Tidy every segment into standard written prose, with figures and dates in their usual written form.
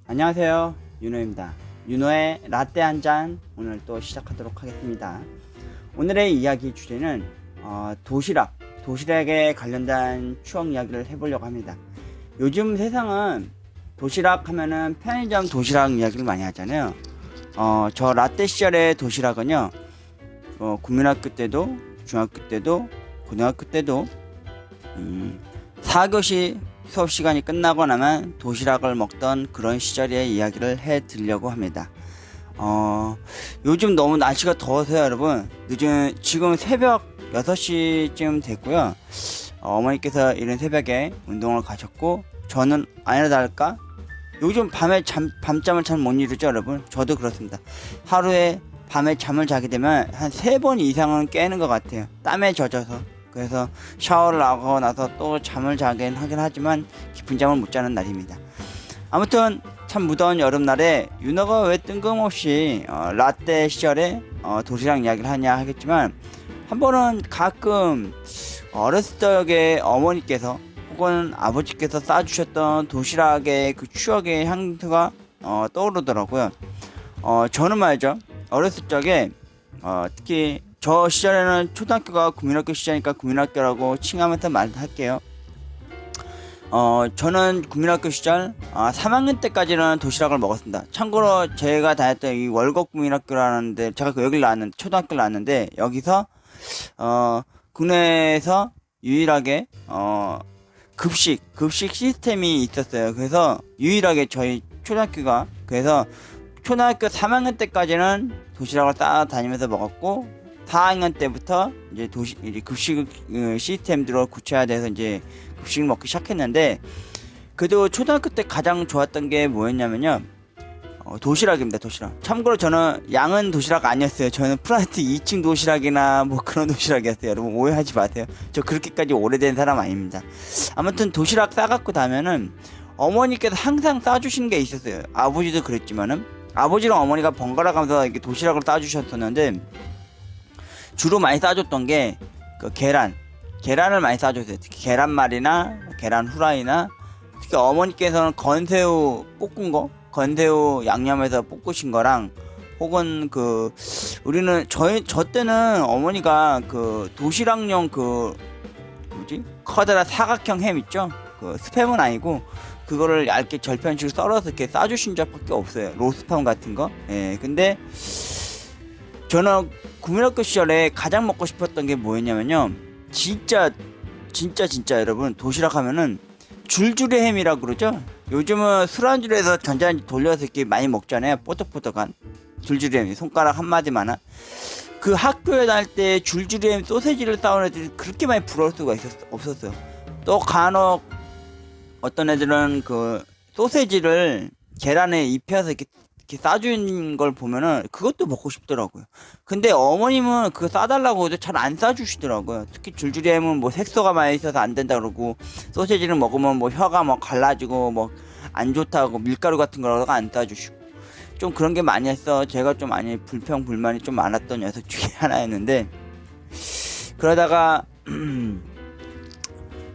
안녕하세요, 윤호입니다. 윤호의 라떼 한 잔 오늘 또 시작하도록 하겠습니다. 오늘의 이야기 주제는 도시락에 관련된 추억 이야기를 해보려고 합니다. 요즘 세상은 도시락 하면은 편의점 도시락 이야기를 많이 하잖아요. 저 라떼 시절의 도시락은요, 국민학교 때도 중학교 때도 고등학교 때도 4교시 수업 시간이 끝나고 나면 도시락을 먹던 그런 시절의 이야기를 해드리려고 합니다. 요즘 너무 날씨가 더워서요, 여러분. 지금 새벽 6시쯤 됐고요. 어머니께서 이른 새벽에 운동을 가셨고, 저는 아니나 다를까 요즘 밤잠을 잘 못 이루죠, 여러분. 저도 그렇습니다. 하루에 밤에 잠을 자게 되면 한 3번 이상은 깨는 것 같아요. 땀에 젖어서. 그래서 샤워를 하고 나서 또 잠을 자긴 하긴 하지만 깊은 잠을 못 자는 날입니다. 아무튼 참 무더운 여름날에 윤호가 왜 뜬금없이 라떼 시절에 도시락 이야기를 하냐 하겠지만, 한 번은 가끔 어렸을 적에 어머니께서 혹은 아버지께서 싸주셨던 도시락의 그 추억의 향수가 떠오르더라고요. 저는 말이죠, 어렸을 적에 특히 저 시절에는 초등학교가 국민학교 시절이니까 국민학교라고 칭하면서 말할게요. 저는 국민학교 시절 3학년 때까지는 도시락을 먹었습니다. 참고로 제가 다녔던 이 월곡 국민학교라는데, 제가 여기를 나왔는데, 초등학교를 나왔는데, 여기서 국내에서 유일하게 급식 시스템이 있었어요. 그래서 유일하게 저희 초등학교가, 그래서 초등학교 3학년 때까지는 도시락을 따라다니면서 먹었고, 4학년 때부터 이제 급식 시스템들을 구체화돼서 이제 급식을 먹기 시작했는데, 그래도 초등학교 때 가장 좋았던 게 뭐였냐면요, 도시락입니다. 도시락. 참고로 저는 양은 도시락 아니었어요. 저는 플라스틱 2층 도시락이나 뭐 그런 도시락이었어요. 여러분 오해하지 마세요. 저 그렇게까지 오래된 사람 아닙니다. 아무튼 도시락 싸갖고 다면은 어머니께서 항상 싸주시는 게 있었어요. 아버지도 그랬지만은 아버지랑 어머니가 번갈아 가면서 이렇게 도시락을 싸주셨었는데, 주로 많이 싸줬던 게 그 계란을 많이 싸줬어요. 특히 계란말이나 계란 후라이나, 특히 어머니께서는 건새우 볶은 거, 건새우 양념해서 볶으신 거랑, 혹은 저 때는 어머니가 그 도시락용 커다란 사각형 햄 있죠? 그 스팸은 아니고 그거를 얇게 절편식으로 썰어서 이렇게 싸주신 적밖에 없어요. 로스팸 같은 거. 예, 근데 저는 국민학교 시절에 가장 먹고 싶었던 게 뭐였냐면요, 진짜 여러분, 도시락 하면은 줄줄이 햄이라 그러죠. 요즘은 술안주에서 전자레인지 돌려서 이렇게 많이 먹잖아요. 뽀득뽀득한 줄줄이 햄, 손가락 한 마디만한. 그 학교에 다닐 때 줄줄이 햄 소세지를 싸온 애들이 그렇게 많이 부러울 수가 없었어요. 또 간혹 어떤 애들은 그 소세지를 계란에 입혀서 이렇게 싸주는 걸 보면은 그것도 먹고 싶더라고요. 근데 어머님은 그거 싸달라고 해도 잘 안 싸주시더라고요. 특히 줄줄이 햄은 뭐 색소가 많이 있어서 안 된다 그러고, 소세지를 먹으면 뭐 혀가 뭐 갈라지고 뭐 안 좋다고 밀가루 같은 거라고 안 싸주시고, 좀 그런 게 많이 했어. 제가 좀 많이 불평불만이 좀 많았던 녀석 중에 하나였는데, 그러다가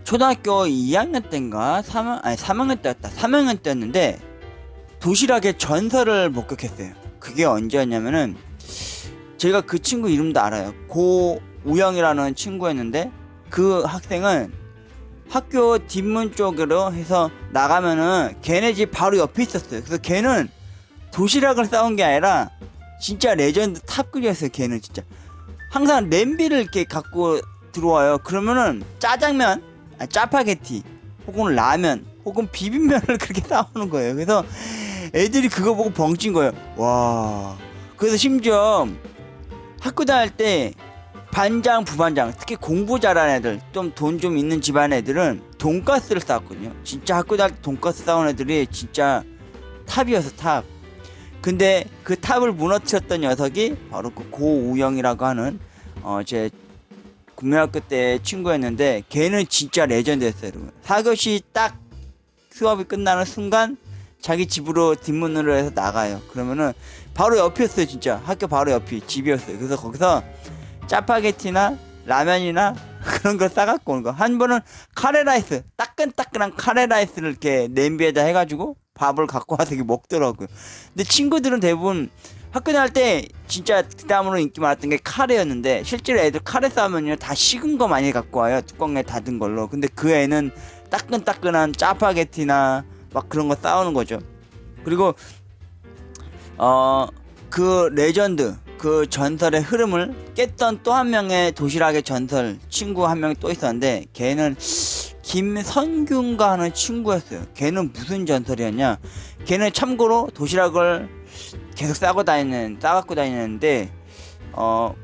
초등학교 2학년 때인가 3학년 때였다. 3학년 때였는데 도시락의 전설을 목격했어요. 그게 언제였냐면은, 제가 그 친구 이름도 알아요. 고우영이라는 친구였는데, 그 학생은 학교 뒷문 쪽으로 해서 나가면은 걔네 집 바로 옆에 있었어요. 그래서 걔는 도시락을 싸온 게 아니라 진짜 레전드 탑급이었어요. 걔는 진짜 항상 냄비를 이렇게 갖고 들어와요. 그러면은 짜장면, 짜파게티, 혹은 라면, 혹은 비빔면을 그렇게 싸오는 거예요. 그래서 애들이 그거 보고 벙찐 거예요. 와. 그래서 심지어 학교 다닐 때 반장, 부반장, 특히 공부 잘하는 애들, 좀 돈 좀 있는 집안 애들은 돈가스를 싸왔거든요. 진짜 학교 다닐 때 돈가스 싸온 애들이 진짜 탑이어서 탑. 근데 그 탑을 무너뜨렸던 녀석이 바로 그 고우영이라고 하는 제 국민학교 때 친구였는데, 걔는 진짜 레전드였어요, 여러분. 4교시 딱 수업이 끝나는 순간 자기 집으로 뒷문으로 해서 나가요. 그러면은 바로 옆이었어요. 진짜 학교 바로 옆이 집이었어요. 그래서 거기서 짜파게티나 라면이나 그런 걸 싸갖고 오는 거. 한 번은 카레라이스, 따끈따끈한 카레라이스를 이렇게 냄비에다 해가지고 밥을 갖고 와서 이렇게 먹더라고요. 근데 친구들은 대부분 학교 다닐 때 진짜 그 다음으로 인기 많았던 게 카레였는데, 실제로 애들 카레 싸면요 다 식은 거 많이 갖고 와요. 뚜껑에 닫은 걸로. 근데 그 애는 따끈따끈한 짜파게티나 막 그런 거 싸우는 거죠. 그리고 그 레전드, 그 전설의 흐름을 깼던 또 한 명의 도시락의 전설 친구 한 명이 또 있었는데, 걔는 김선균가 하는 친구였어요. 걔는 무슨 전설이었냐, 걔는 참고로 도시락을 계속 싸갖고 다니는데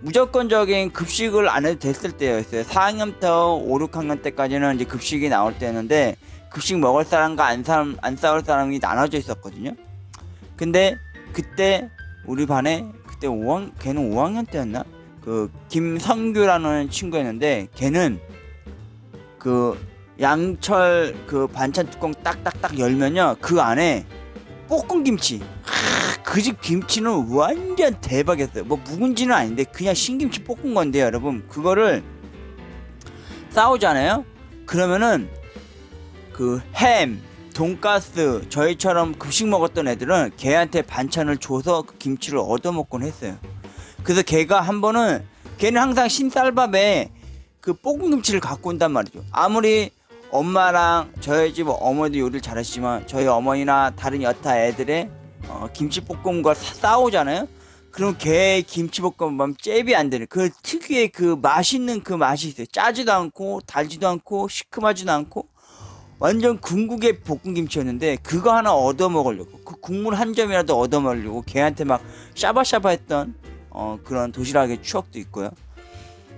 무조건적인 급식을 안 해도 됐을 때였어요. 4학년부터 5, 6학년 때까지는 이제 급식이 나올 때였는데, 급식 먹을 사람과 안 싸울 사람이 나눠져 있었거든요. 근데 그때 우리 반에 그때 걔는 5학년 때였나? 그 김성규라는 친구였는데, 걔는 그 양철 그 반찬 뚜껑 딱딱딱 열면요 그 안에 볶은 김치, 그 집 김치는 완전 대박이었어요. 뭐 묵은지는 아닌데 그냥 신김치 볶은 건데요 여러분, 그거를 싸우잖아요. 그러면은 그 햄, 돈가스, 저희처럼 급식 먹었던 애들은 걔한테 반찬을 줘서 그 김치를 얻어먹곤 했어요. 그래서 걔가 한 번은, 걔는 항상 신쌀밥에 그 볶은 김치를 갖고 온단 말이죠. 아무리 엄마랑 저희 집 어머니도 요리를 잘하시지만 저희 어머니나 다른 여타 애들의 김치볶음과 싸우잖아요. 그럼 걔 김치볶음밥 잽이 안 되는 그 특유의 그 맛있는 그 맛이 있어요. 짜지도 않고 달지도 않고 시큼하지도 않고 완전 궁극의 볶음김치였는데, 그거 하나 얻어먹으려고, 그 국물 한 점이라도 얻어먹으려고 걔한테 막 샤바샤바 했던 그런 도시락의 추억도 있고요.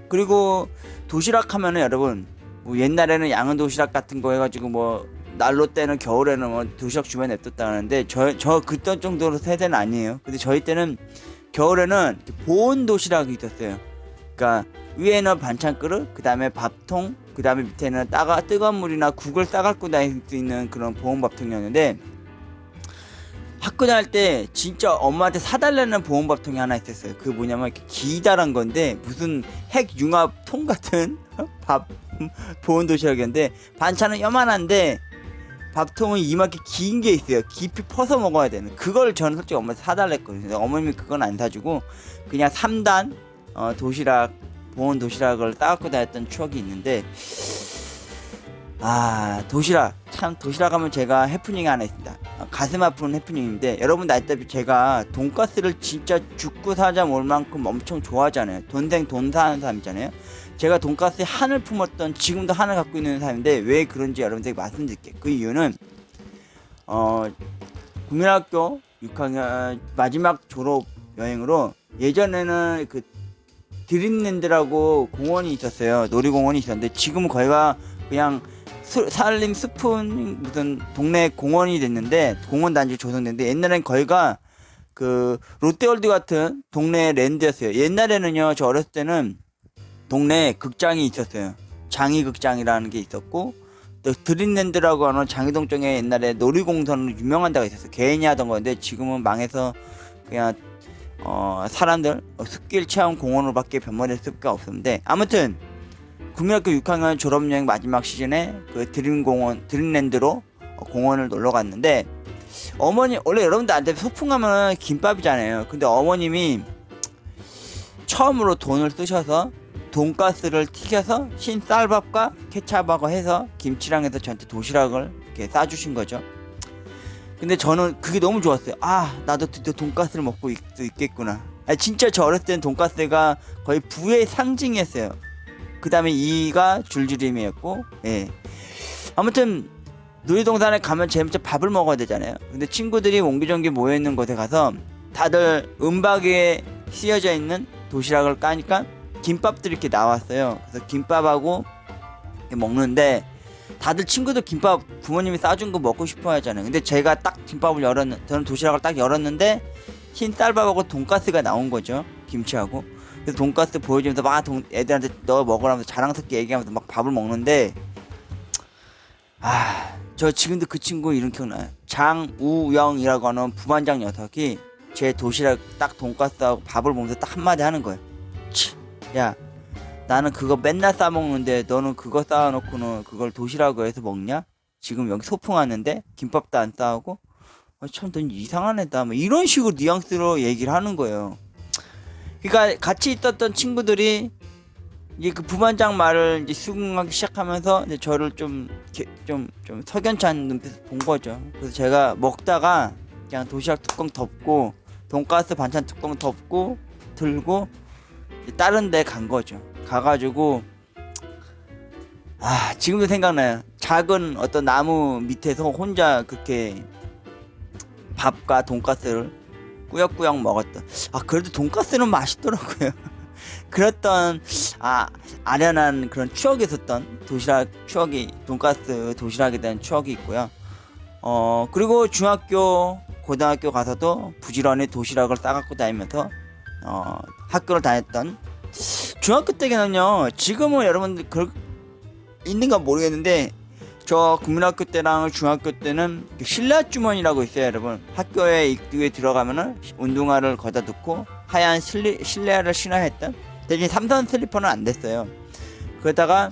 그리고 도시락 하면은 여러분, 뭐 옛날에는 양은 도시락 같은 거 해가지고 뭐 난로 때는 겨울에는 뭐 도시락 주변에 냅뒀다 하는데, 저 그때 정도로 세대는 아니에요. 근데 저희 때는 겨울에는 보온 도시락이 있었어요. 그러니까 위에는 반찬 그릇, 그 다음에 밥통, 그 다음에 밑에는 뜨거운 물이나 국을 싸갖고 다닐 수 있는 그런 보온 밥통이었는데, 학교 다닐 때 진짜 엄마한테 사달라는 보온 밥통이 하나 있었어요. 그 뭐냐면 이렇게 기다란 건데 무슨 핵융합통 같은 밥 보온 도시락이었는데, 반찬은 요만한데 밥통은 이만큼 긴 게 있어요. 깊이 퍼서 먹어야 되는. 그걸 저는 솔직히 엄마한테 사달랬거든요. 어머님이 그건 안 사주고 그냥 3단 도시락, 보온 도시락을 싸갖고 다녔던 추억이 있는데, 도시락 하면 제가 해프닝이 하나 있습니다. 가슴 아픈 해프닝인데, 여러분도 알다시피 제가 돈가스를 진짜 죽고 사자 몰 만큼 엄청 좋아하잖아요. 돈 사는 사람이잖아요. 제가 돈가스에 한을 품었던, 지금도 한을 갖고 있는 사람인데, 왜 그런지 여러분들에게 말씀드릴게요. 그 이유는 국민학교 6학년 마지막 졸업 여행으로, 예전에는 그 드림랜드라고 공원이 있었어요. 놀이공원이 있었는데 지금은 거기가 그냥 산림 숲은 무슨 동네 공원이 됐는데, 공원 단지 조성됐는데, 옛날엔 거기가 그 롯데월드 같은 동네 랜드였어요. 옛날에는요, 저 어렸을 때는 동네에 극장이 있었어요. 장이극장이라는 게 있었고, 또 드림랜드라고 하는 장이동 쪽에 옛날에 놀이공원으로 유명한 데가 있었어요. 개인이 하던 건데 지금은 망해서 그냥 사람들 숲길 체험 공원으로밖에 변모될 수가 없었는데, 아무튼 국민학교 6학년 졸업여행 마지막 시즌에 그 드림랜드로 공원을 놀러 갔는데, 어머니, 원래 여러분들한테 소풍 가면 김밥이잖아요. 근데 어머님이 처음으로 돈을 쓰셔서 돈가스를 튀겨서 신쌀밥과 케찹하고 해서 김치랑 해서 저한테 도시락을 이렇게 싸주신 거죠. 근데 저는 그게 너무 좋았어요. 나도 드디어 돈가스를 먹고 있겠구나. 진짜 저 어렸을 때는 돈가스가 거의 부의 상징이었어요. 그 다음에 이가 줄줄임이었고, 예. 아무튼 놀이동산에 가면 제일 먼저 밥을 먹어야 되잖아요. 근데 친구들이 옹기종기 모여있는 곳에 가서 다들 은박에 씌어져 있는 도시락을 까니까 김밥들이 이렇게 나왔어요. 그래서 김밥하고 먹는데, 다들 친구들 김밥 부모님이 싸준 거 먹고 싶어 하잖아요. 근데 제가 딱 저는 도시락을 딱 열었는데 흰 쌀밥하고 돈가스가 나온 거죠. 김치하고. 그래서 돈가스 보여주면서 막 애들한테 너 먹으라면서 자랑스럽게 얘기하면서 막 밥을 먹는데, 저 지금도 그 친구 이름 기억나요. 장우영이라고 하는 부반장 녀석이 제 도시락 딱 돈가스하고 밥을 먹으면서 딱 한마디 하는 거예요. 야, 나는 그거 맨날 싸먹는데 너는 그거 쌓아놓고는 그걸 도시락으로 해서 먹냐? 지금 여기 소풍 왔는데 김밥도 안 싸우고? 참 넌 이상한 애다 뭐 이런 식으로 뉘앙스로 얘기를 하는 거예요. 그러니까 같이 있었던 친구들이 이제 그 부반장 말을 이제 수긍하기 시작하면서 이제 저를 좀 석연치 않은 눈빛을 본 거죠. 그래서 제가 먹다가 그냥 도시락 뚜껑 덮고 돈가스 반찬 뚜껑 덮고 들고 다른 데 간 거죠. 가가지고 지금도 생각나요. 작은 어떤 나무 밑에서 혼자 그렇게 밥과 돈가스를 꾸역꾸역 먹었던. 그래도 돈가스는 맛있더라고요. 그랬던 아련한 그런 추억이 있었던 도시락 추억이, 돈가스 도시락에 대한 추억이 있고요. 그리고 중학교 고등학교 가서도 부지런히 도시락을 싸갖고 다니면서 학교를 다녔던. 중학교 때는요, 지금은 여러분들 있는가 모르겠는데 저 국민학교 때랑 중학교 때는 실내 주머니라고 있어요. 여러분, 학교에 입구에 들어가면은 운동화를 거다 놓고 하얀 실내화를 신어야 했던. 대신 삼선 슬리퍼는 안 됐어요. 그러다가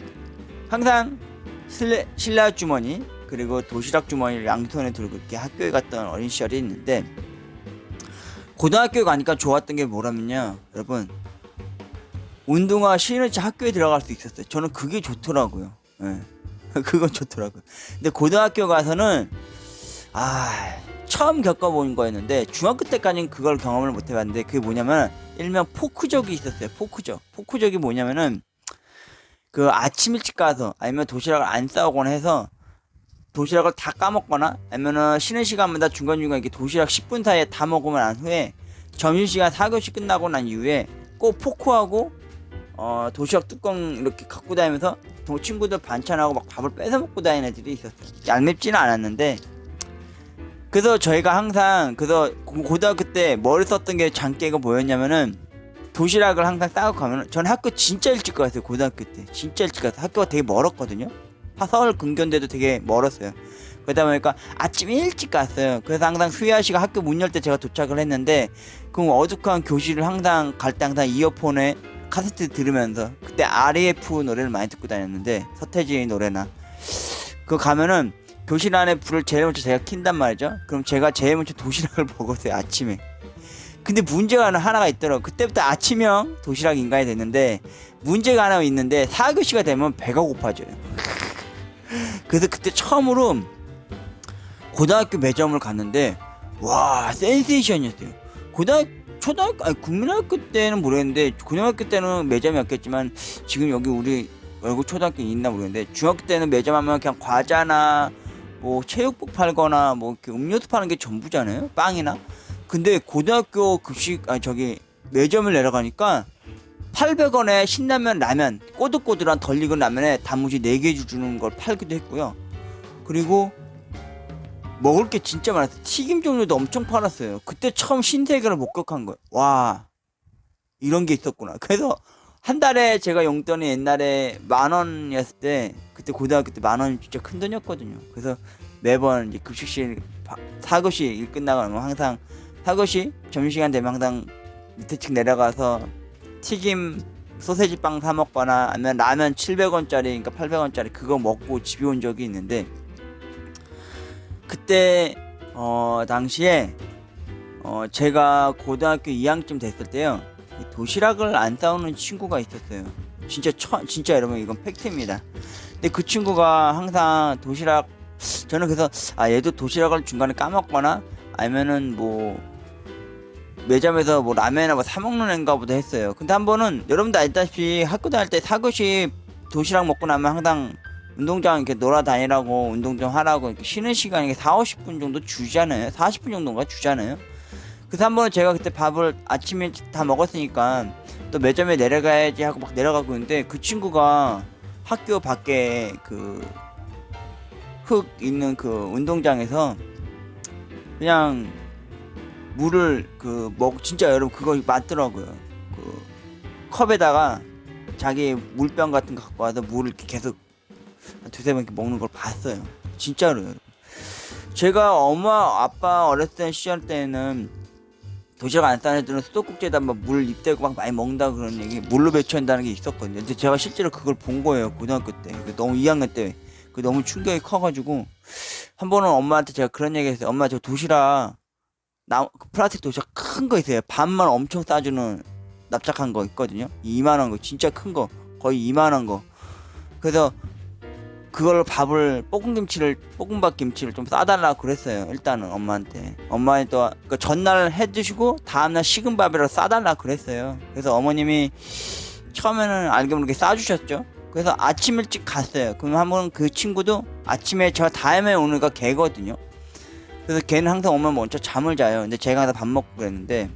항상 실내 주머니 그리고 도시락 주머니를 양손에 들고 이렇게 학교에 갔던 어린 시절이 있는데, 고등학교에 가니까 좋았던 게 뭐라면요, 여러분, 운동화 신은 채 학교에 들어갈 수 있었어요. 저는 그게 좋더라고요. 네. 그건 좋더라고요. 근데 고등학교 가서는 처음 겪어본 거였는데, 중학교 때까지는 그걸 경험을 못 해봤는데, 그게 뭐냐면 일명 포크족이 있었어요. 포크족이 뭐냐면은 그 아침 일찍 가서 아니면 도시락을 안 싸오거나 해서 도시락을 다 까먹거나 아니면은 쉬는 시간마다 중간중간 이렇게 도시락 10분 사이에 다 먹으면 난 후에 점심시간 4교시 끝나고 난 이후에 꼭 포크하고 도시락 뚜껑 이렇게 갖고 다니면서 친구들 반찬하고 막 밥을 뺏어 먹고 다니는 애들이 있었어요. 얄밉지는 않았는데, 그래서 저희가 항상 고등학교 때 머리 썼던 게 장기가 뭐였냐면은, 도시락을 항상 싸고 가면은, 저는 학교 진짜 일찍 갔어요. 고등학교 때 진짜 일찍 갔어요. 학교가 되게 멀었거든요. 서울 근교인데도 되게 멀었어요. 그러다 보니까 아침 일찍 갔어요. 그래서 항상 수야 씨가 학교 문 열 때 제가 도착을 했는데, 그 어둑한 교실을 항상 갈 때 항상 이어폰에 카세트 들으면서, 그때 REF 노래를 많이 듣고 다녔는데, 서태지 노래나. 그거 가면은 교실 안에 불을 제일 먼저 제가 킨단 말이죠. 그럼 제가 제일 먼저 도시락을 먹었어요, 아침에. 근데 문제가 하나가 있더라고. 그때부터 아침형 도시락 인간이 됐는데, 문제가 하나 있는데 4교시가 되면 배가 고파져요. 그래서 그때 처음으로 고등학교 매점을 갔는데, 와, 센세이션이었어요. 국민학교 때는 모르겠는데, 고등학교 때는 매점이 없겠지만, 지금 여기 우리 외국 초등학교 있나 모르겠는데, 중학교 때는 매점 하면 그냥 과자나 뭐 체육복 팔거나 뭐 이렇게 음료수 파는 게 전부잖아요, 빵이나. 근데 고등학교 매점을 내려가니까 800원에 신라면 라면, 꼬들꼬들한 덜 익은 라면에 단무지 4개 주는 걸 팔기도 했고요. 그리고 먹을 게 진짜 많았어요. 튀김 종류도 엄청 팔았어요. 그때 처음 신세계를 목격한 거예요. 와, 이런 게 있었구나. 그래서 한 달에 제가 용돈이 옛날에 10,000원이었을 때, 그때 고등학교 때 10,000원 진짜 큰 돈이었거든요. 그래서 매번 이제 급식실 4교시 일 끝나고 나면 항상 4교시 점심시간 되면 항상 밑에 층 내려가서 튀김 소세지 빵 사 먹거나 아니면 라면 700원짜리, 그러니까 800원짜리 그거 먹고 집에 온 적이 있는데, 그때 당시에 제가 고등학교 2학년쯤 됐을 때요, 도시락을 안 싸우는 친구가 있었어요. 진짜 여러분, 이건 팩트입니다. 근데 그 친구가 항상 저는 그래서 얘도 도시락을 중간에 까먹거나 아니면은 뭐 매점에서 뭐 라면이나 뭐 사 먹는 애인가 보다 했어요. 근데 한 번은 여러분도 알다시피 학교 다닐 때 4교시 도시락 먹고 나면 항상 운동장 이렇게 놀아다니라고, 운동 좀 하라고 이렇게 쉬는 시간이 40-50분 정도 주잖아요. 40분 정도인가 주잖아요. 그래서 한 번은 제가 그때 밥을 아침에 다 먹었으니까 또 매점에 내려가야지 하고 막 내려가고 있는데, 그 친구가 학교 밖에 그 흙 있는 그 운동장에서 그냥 물을 진짜 여러분 그거 맞더라고요. 그 컵에다가 자기 물병 같은 거 갖고 와서 물을 이렇게 계속 두세 번 이렇게 먹는 걸 봤어요. 진짜로요, 여러분. 제가 엄마 아빠 어렸을 시절 때는 도시락 안 싸는 애들은 수도꼭지에다 막 물 입대고 막 많이 먹는다 그런 얘기, 물로 배출한다는 게 있었거든요. 근데 제가 실제로 그걸 본 거예요, 고등학교 때. 너무 2학년 때 그 너무 충격이 커가지고 한 번은 엄마한테 제가 그런 얘기 했어요. 엄마 저 도시락 플라스틱 도시락 큰 거 있어요. 반만 엄청 싸주는 납작한 거 있거든요. 이만한 거 진짜 큰 거 거의 이만한 거. 그래서 그걸 볶음밥 김치를 좀 싸달라고 그랬어요. 일단은 엄마한테 또 그 전날 해주시고 다음날 식은 밥이라고 싸달라고 그랬어요. 그래서 어머님이 처음에는 알게 모르게 싸주셨죠. 그래서 아침 일찍 갔어요. 그럼 한번 그 친구도 아침에 저 다음에 오는가 걔거든요. 그래서 걔는 항상 오면 먼저 잠을 자요. 근데 제가 항상 밥 먹고 그랬는데,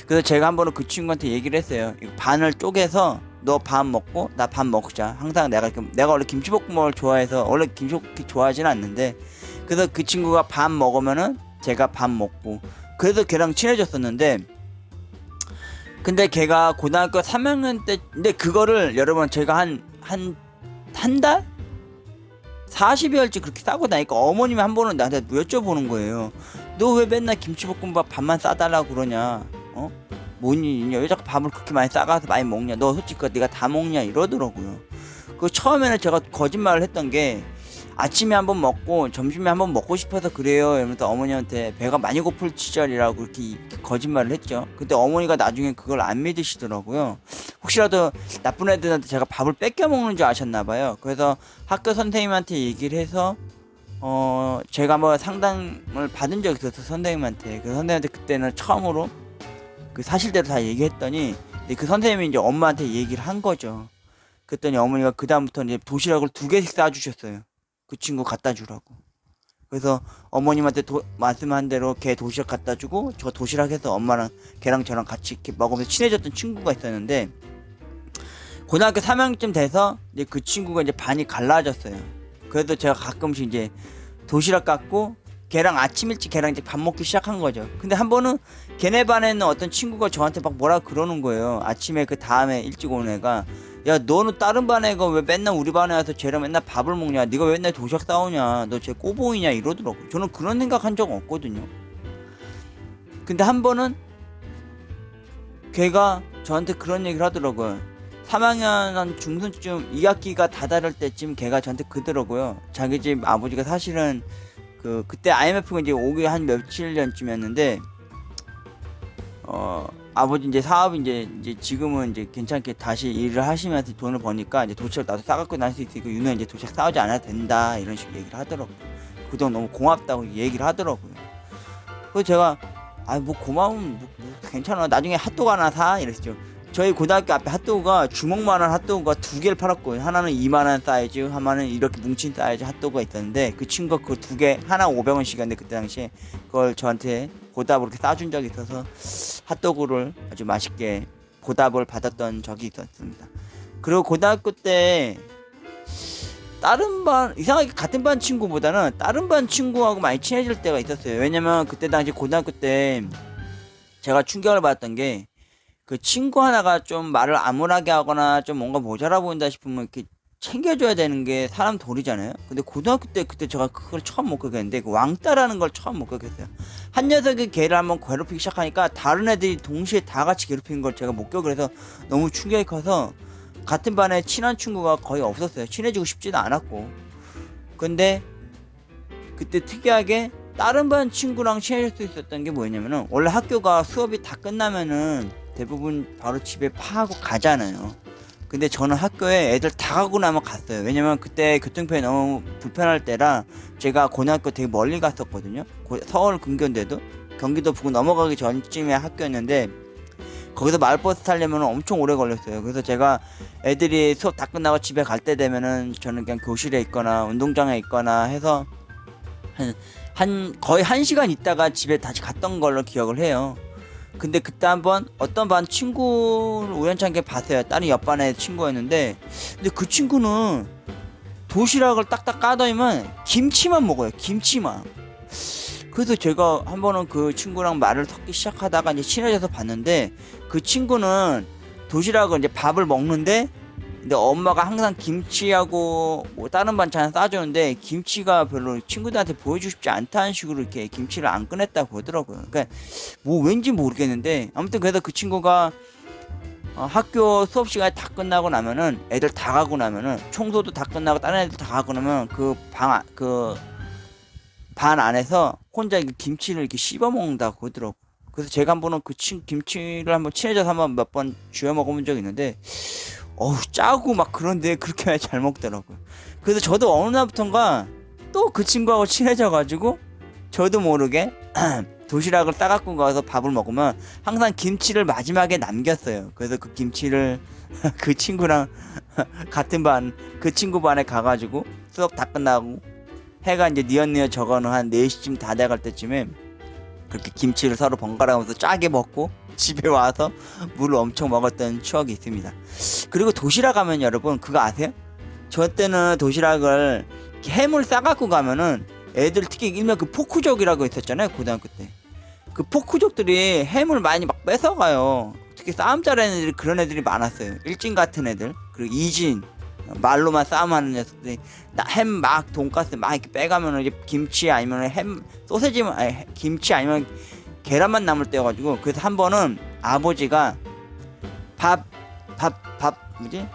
그래서 제가 한 번은 그 친구한테 얘기를 했어요. 반을 쪼개서 너 밥 먹고 나 밥 먹자. 항상 내가 원래 김치볶음밥을 좋아해서, 원래 김치볶음 좋아하진 않는데, 그래서 그 친구가 밥 먹으면은 제가 밥 먹고, 그래서 걔랑 친해졌었는데, 근데 걔가 고등학교 3학년 때, 근데 그거를 여러분 제가 한 달? 40여일째 그렇게 싸고 나니까 어머님이 한 번은 나한테 여쭤보는 거예요. 너 왜 맨날 김치볶음밥 밥만 싸달라고 그러냐? 뭐니? 왜 자꾸 밥을 그렇게 많이 싸가서 많이 먹냐? 너 솔직히 네가 다 먹냐? 이러더라고요. 그 처음에는 제가 거짓말을 했던 게 아침에 한번 먹고 점심에 한번 먹고 싶어서 그래요. 이러면서 어머니한테 배가 많이 고플 시절이라고 그렇게 거짓말을 했죠. 근데 어머니가 나중에 그걸 안 믿으시더라고요. 혹시라도 나쁜 애들한테 제가 밥을 뺏겨 먹는 줄 아셨나봐요. 그래서 학교 선생님한테 얘기를 해서 제가 한번 상담을 받은 적이 있었어, 선생님한테. 그 선생님한테 그때는 처음으로 그 사실대로 다 얘기했더니, 그 선생님이 이제 엄마한테 얘기를 한 거죠. 그랬더니 어머니가 그다음부터 이제 도시락을 2개씩 싸주셨어요. 그 친구 갖다 주라고. 그래서 어머님한테 말씀한 대로 걔 도시락 갖다 주고, 저 도시락 해서 엄마랑 걔랑 저랑 같이 이렇게 먹으면서 친해졌던 친구가 있었는데, 고등학교 3학년쯤 돼서 이제 그 친구가 이제 반이 갈라졌어요. 그래도 제가 가끔씩 이제 도시락 갖고 걔랑 아침 일찍 걔랑 이제 밥 먹기 시작한 거죠. 근데 한 번은 걔네 반에 있는 어떤 친구가 저한테 막 뭐라 그러는 거예요. 아침에 그 다음에 일찍 오는 애가, 야 너는 다른 반 애가 왜 맨날 우리 반에 와서 쟤랑 맨날 밥을 먹냐? 네가 왜 맨날 도시락 싸오냐? 너 쟤 꼬보이냐? 이러더라고. 저는 그런 생각한 적 없거든요. 근데 한 번은 걔가 저한테 그런 얘기를 하더라고요. 3학년 한 중순쯤 2학기가 다다를 때쯤 걔가 저한테 그러더라고요. 자기 집 아버지가 사실은 그때 IMF가 이제 오기 한 며칠 전쯤이었는데, 아버지 이제 사업이 이제 지금은 이제 괜찮게 다시 일을 하시면서 돈을 버니까 이제 도시락 나도 싸갖고 다닐 수 있으니까 윤호 이제 도시락 싸우지 않아도 된다, 이런 식으로 얘기를 하더라고요. 그동안 너무 고맙다고 얘기를 하더라고요. 그래서 제가 뭐 고마우면 뭐 괜찮아, 나중에 핫도그 하나 사, 이랬죠. 저희 고등학교 앞에 핫도그가 주먹만한 핫도그가 2개를 팔았고요. 하나는 2만원 사이즈, 하나는 이렇게 뭉친 사이즈 핫도그가 있었는데, 그 친구가 그 2개 하나 500원씩이었는데 그때 당시에 그걸 저한테 보답으로 이렇게 싸준 적이 있어서 핫도그를 아주 맛있게 보답을 받았던 적이 있었습니다. 그리고 고등학교 때 다른 반, 이상하게 같은 반 친구보다는 다른 반 친구하고 많이 친해질 때가 있었어요. 왜냐면 그때 당시 고등학교 때 제가 충격을 받았던 게, 그 친구 하나가 좀 말을 암울하게 하거나 좀 뭔가 모자라 보인다 싶으면 이렇게 챙겨줘야 되는 게 사람 도리잖아요. 근데 고등학교 때 그때 제가 그걸 처음 목격했는데, 그 왕따라는 걸 처음 목격했어요. 한 녀석이 걔를 한번 괴롭히기 시작하니까 다른 애들이 동시에 다 같이 괴롭히는 걸 제가 목격을 해서 너무 충격이 커서 같은 반에 친한 친구가 거의 없었어요. 친해지고 싶지도 않았고. 근데 그때 특이하게 다른 반 친구랑 친해질 수 있었던 게 뭐였냐면은, 원래 학교가 수업이 다 끝나면은 대부분 바로 집에 파하고 가잖아요. 근데 저는 학교에 애들 다 가고 나면 갔어요. 왜냐면 그때 교통편이 너무 불편할 때라 제가 고등학교 되게 멀리 갔었거든요. 서울 근교인데도 경기도 부근 넘어가기 전쯤에 학교였는데, 거기서 마을버스 타려면 엄청 오래 걸렸어요. 그래서 제가 애들이 수업 다 끝나고 집에 갈 때 되면은 저는 그냥 교실에 있거나 운동장에 있거나 해서 거의 1시간 있다가 집에 다시 갔던 걸로 기억을 해요. 근데 그때 한번 어떤 반 친구를 우연찮게 봤어요. 다른 옆반의 친구였는데, 근데 그 친구는 도시락을 딱딱 까더니만 김치만 먹어요. 김치만. 그래서 제가 한 번은 그 친구랑 말을 섞기 시작하다가 이제 친해져서 봤는데, 그 친구는 도시락을 이제 밥을 먹는데, 근데 엄마가 항상 김치하고 뭐 다른 반찬 싸주는데 김치가 별로 친구들한테 보여주고 싶지 않다는 식으로 이렇게 김치를 안 꺼냈다고 그러더라고요. 그러니까 뭐 왠지 모르겠는데, 아무튼 그래서 그 친구가 학교 수업 시간이 다 끝나고 나면은 애들 다 가고 나면은 청소도 다 끝나고 다른 애들 다 가고 나면 그 반 안에서 혼자 김치를 이렇게 씹어 먹는다고 그러더라고. 그래서 제가 한 번은 김치를 한번 친해져서 한번 몇 번 쥐어 먹어본 적이 있는데 어우 짜고 막 그런데 그렇게 잘 먹더라고요. 그래서 저도 어느 날부턴가 또 그 친구하고 친해져가지고 저도 모르게 도시락을 싸갖고 가서 밥을 먹으면 항상 김치를 마지막에 남겼어요. 그래서 그 김치를 그 친구랑 같은 반, 그 친구 반에 가가지고 수업 다 끝나고 해가 이제 뉘엿뉘엿 적어는 한 4시쯤 다 돼갈 때쯤에 그렇게 김치를 서로 번갈아 가면서 짜게 먹고 집에 와서 물을 엄청 먹었던 추억이 있습니다. 그리고 도시락 하면 여러분 그거 아세요? 저 때는 도시락을 햄을 싸갖고 가면은 애들 특히 일명 그 포크족이라고 있었잖아요 고등학교 때. 그 포크족들이 햄을 많이 막 뺏어가요. 특히 싸움 잘하는 애들이 그런 애들이 많았어요. 일진 같은 애들 그리고 이진 말로만 싸움하는 녀석들이 햄 막 돈가스 막 이렇게 빼가면은 이제 김치 아니면 햄 소세지 아니 김치 아니면 계란만 남을 때여가지고 그래서 한 번은 아버지가 밥 뭐지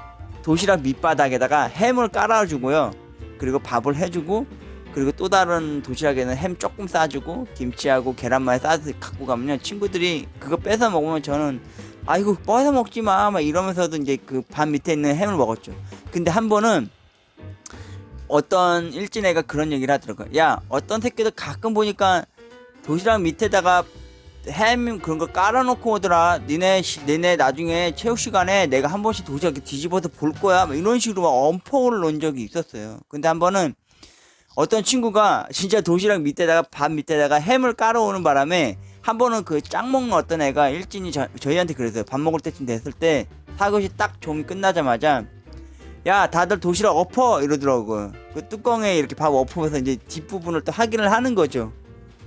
도시락 밑바닥에다가 햄을 깔아주고요. 그리고 밥을 해주고 그리고 또 다른 도시락에는 햄 조금 싸주고 김치하고 계란만 싸서 갖고 가면요 친구들이 그거 뺏어 먹으면 저는 아이고 뺏어 먹지 마 막 이러면서도 이제 그 밥 밑에 있는 햄을 먹었죠. 근데 한 번은 어떤 일진애가 그런 얘기를 하더라고요. 야 어떤 새끼들 가끔 보니까 도시락 밑에다가 햄 그런 거 깔아놓고 오더라. 니네 나중에 체육 시간에 내가 한 번씩 도시락 뒤집어서 볼 거야. 막 이런 식으로 막 엄포를 놓은 적이 있었어요. 근데 한 번은 어떤 친구가 진짜 도시락 밑에다가 밥 밑에다가 햄을 깔아오는 바람에 한 번은 그 짱 먹는 어떤 애가 일진이 저희한테 그랬어요. 밥 먹을 때쯤 됐을 때 사교시 딱 종이 끝나자마자 야 다들 도시락 엎어 이러더라고요. 그 뚜껑에 이렇게 밥 엎으면서 이제 뒷부분을 또 확인을 하는 거죠.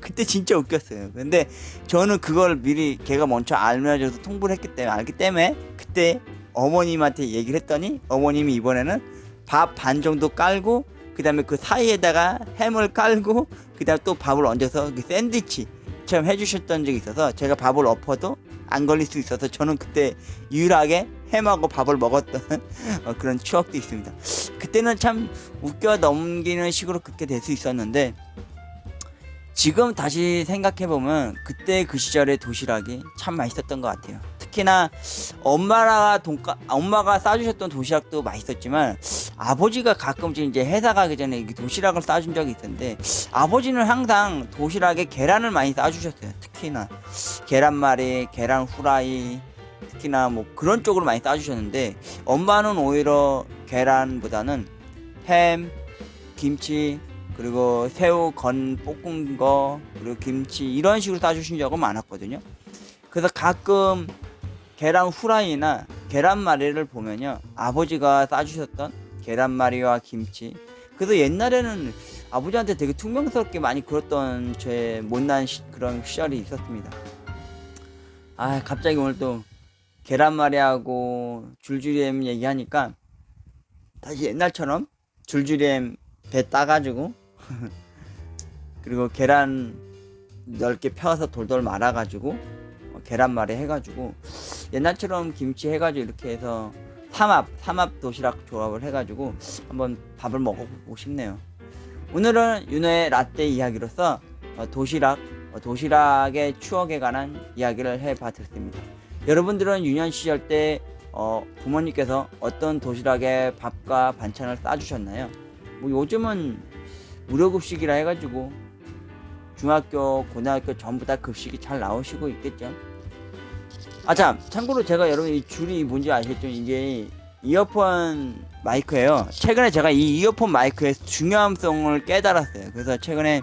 그때 진짜 웃겼어요. 근데 저는 그걸 미리 걔가 먼저 알려줘서 통보를 알기 때문에 그때 어머님한테 얘기를 했더니 어머님이 이번에는 밥 반 정도 깔고 그 다음에 그 사이에다가 햄을 깔고 그 다음에 또 밥을 얹어서 그 샌드위치처럼 해주셨던 적이 있어서 제가 밥을 엎어도 안 걸릴 수 있어서 저는 그때 유일하게 햄하고 밥을 먹었던 그런 추억도 있습니다. 그때는 참 웃겨 넘기는 식으로 그렇게 될 수 있었는데 지금 다시 생각해보면 그때 그 시절의 도시락이 참 맛있었던 것 같아요. 특히나 엄마가 싸주셨던 도시락도 맛있었지만 아버지가 가끔씩 이제 회사 가기 전에 도시락을 싸준 적이 있었는데 아버지는 항상 도시락에 계란을 많이 싸주셨어요. 특히나 계란말이, 계란 후라이 특히나 뭐 그런 쪽으로 많이 싸주셨는데 엄마는 오히려 계란보다는 햄, 김치 그리고 새우 건 볶은 거 그리고 김치 이런 식으로 싸주신 적은 많았거든요. 그래서 가끔 계란 후라이나 계란말이를 보면요 아버지가 싸주셨던 계란말이와 김치 그래서 옛날에는 아버지한테 되게 퉁명스럽게 많이 그랬던 제 못난 그런 시절이 있었습니다. 아 갑자기 오늘 또 계란말이하고 줄줄이햄 얘기하니까 다시 옛날처럼 줄줄이햄 배 따가지고 그리고 계란 넓게 펴서 돌돌 말아가지고 계란말이 해가지고 옛날처럼 김치 해가지고 이렇게 해서 삼합 도시락 조합을 해가지고 한번 밥을 먹어보고 싶네요. 오늘은 윤호의 라떼 이야기로서 도시락의 추억에 관한 이야기를 해봐드렸습니다. 여러분들은 유년 시절 때 부모님께서 어떤 도시락에 밥과 반찬을 싸주셨나요? 뭐 요즘은 무료급식이라 해가지고 중학교, 고등학교 전부 다 급식이 잘 나오시고 있겠죠. 참 참고로 제가 여러분 이 줄이 뭔지 아시겠죠? 이게 이어폰 마이크예요. 최근에 제가 이 이어폰 마이크의 중요성을 깨달았어요. 그래서 최근에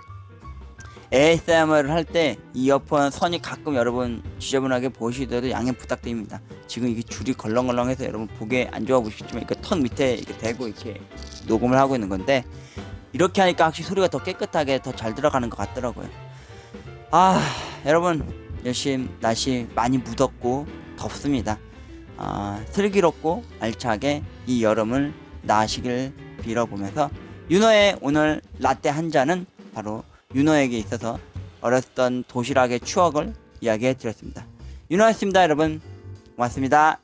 ASMR을 할 때 이어폰 선이 가끔 여러분 지저분하게 보이시더라도 양해 부탁드립니다. 지금 이게 줄이 걸렁걸렁해서 여러분 보기에 안 좋아 보시겠지만 이거 턱 밑에 이렇게 대고 이렇게 녹음을 하고 있는 건데 이렇게 하니까 확실히 소리가 더 깨끗하게 더 잘 들어가는 것 같더라고요. 여러분 열심히 날씨 많이 무덥고 덥습니다. 슬기롭고 알차게 이 여름을 나시길 빌어보면서 윤호의 오늘 라떼 한 잔은 바로 윤호에게 있어서 어렸던 도시락의 추억을 이야기해 드렸습니다. 윤호였습니다. 여러분 고맙습니다.